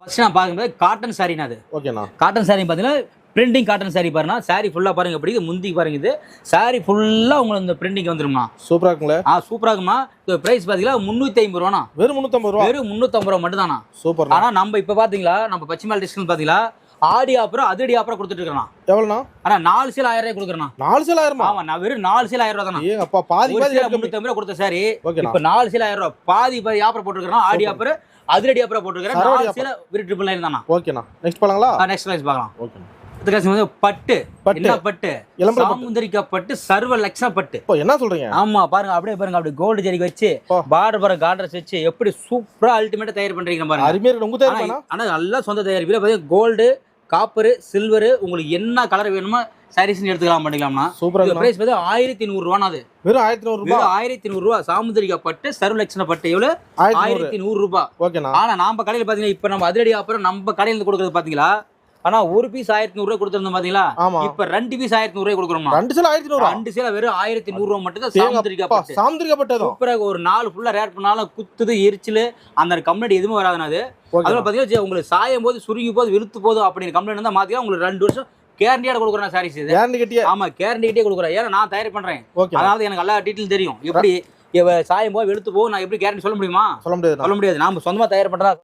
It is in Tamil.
ஃபர்ஸ்ட் நான் பார்க்கும்போது காட்டன் சாரினா அது. ஓகேண்ணா. காட்டன் சாரி பார்த்தீங்கன்னா பிரிண்டிங் காட்டன் சாரி பாருங்க. சாரி ஃபுல்லாக பாருங்க எப்படி முந்தி பாருங்க. இது சாரி ஃபுல்லாக உங்களுக்கு இந்த பிரிண்டிங் வந்துருமா. சூப்பரா இருக்குங்களே. சூப்பரா இருக்குமா. இது பிரைஸ் பார்த்தீங்கன்னா 350 ரூபாண்ணா. வெறும் 350 ரூபா. வெறும் 350 ரூபா மட்டும் தானா. சூப்பர். ஆனால் நம்ம இப்போ பார்த்தீங்களா நம்ம பச்சிமால் டிஸ்கவுண்ட் பார்த்தீங்களா ஆடி ஆஃபர் அதிரடி ஆஃபர் கொடுத்துட்டு இருக்கேன். எவ்வளோண்ணா? ஆனால் 4 சேல் 1000 ரூபாய் கொடுக்குறேன். 4 சேல் 1000? ஆமா நான் வெறும் 4 சேல் 1000 ரூபா தானே. ஏங்க அப்பா பாதி பாதி 350 ரூபா கொடுத்த சாரி ஓகேண்ணா. இப்போ 4 சேல் 1000 ரூபா பாதி பாதி ஆஃபர் போட்டுருக்கேன். ஆடி ஆஃபர் அதிரடி ஆஃபர் போட்டுருக்கேன். 4 சேல் வெறும் 999 தானா. ஓகேண்ணா. நெக்ஸ்ட் போலாங்களா? நெக்ஸ்ட் பிரைஸ் பார்க்கலாம். ஓகேண்ணா. இதுக்கு வந்து பட்டு என்ன பட்டு சாமுந்திரிக்கா பட்டு சர்வ லட்சண பட்டு. இப்போ என்ன சொல்றீங்க? ஆமா பாருங்க அப்படியே பாருங்க அப்படியே கோல்டு ஜெரிக்கு வச்சு பார்டர் பாருங்க கார்டர்ஸ் வச்சு எப்படி சூப்பரா அல்டிமேட்டா தயார் பண்றீங்க பாருங்க. அருமையா இருக்கு. உங்க தயாரிப்பானா? ஆனா நல்லா சொந்த தயாரிப்புல பாத்தீங்க கோல்டு காப்பர் சில்வர் உங்களுக்கு என்ன கலர் வேணுமோ சாரீஸ் எடுத்துக்கலாம் பண்ணிக்கலாம்னா. சூப்பரா இருக்கு. பிரைஸ் வந்து 1100 ரூபாய். அது வெறும் 1100 ரூபாய். வெறும் 1100 ரூபாய். சாமுந்திரிக்கா பட்டு சர்வ லட்சண பட்டு எவ்வளவு 1100 ரூபாய். ஓகேண்ணா. ஆனா நம்ம கடையில பாத்தீங்கன்னா இப்ப நம்ம அதிரடி ஆஃபர் நம்ம கடையில இருந்து கொடுக்கறது பாத்தீங்களா. ஆனா ஒரு பீஸ் 1100 ரூபாய் கொடுத்திருந்தோம் பாத்தீங்களா. இப்ப 2 பீஸ் 1100 ரூபாய் கொடுக்குறோம். 2 சேல் 1100. 2 சேல வெறும் 1100 ரூபாய் மட்டும் தான் சாமுந்திரிக்கா பட்டு. சாமுந்திரிக்கா பட்டு சூப்பரா ஒரு நாள் ஃபுல்லா ரேட் பண்ணாலும் குத்துது எரிச்சல் அந்த கம்ப்ளைண்ட் எதுவும் வராதுனா. அது அதனால பாத்தீங்கன்னா உங்களுக்கு சாயும் போது சுருங்கி போது விழுத்து போதும் அப்படின்னு கம்ப்ளைண்ட் இருந்தா மாத்தியா உங்களுக்கு 2 வருஷம் கேரண்டியோட கொடுக்குறேன் சாரீஸ். இது கேரண்டி கட்டியே. ஆமா கேரண்டி கட்டியே கொடுக்குறேன். ஏன்னா நான் தயார் பண்றேன். அதனால எனக்கு எல்லா டீடைல் தெரியும். எப்படி சாயும் போது வெளுத்து போகும் நான் எப்படி கேரண்டி சொல்ல முடியுமா? சொல்ல முடியாது. நாம சொந்தமா தயார் பண்றதா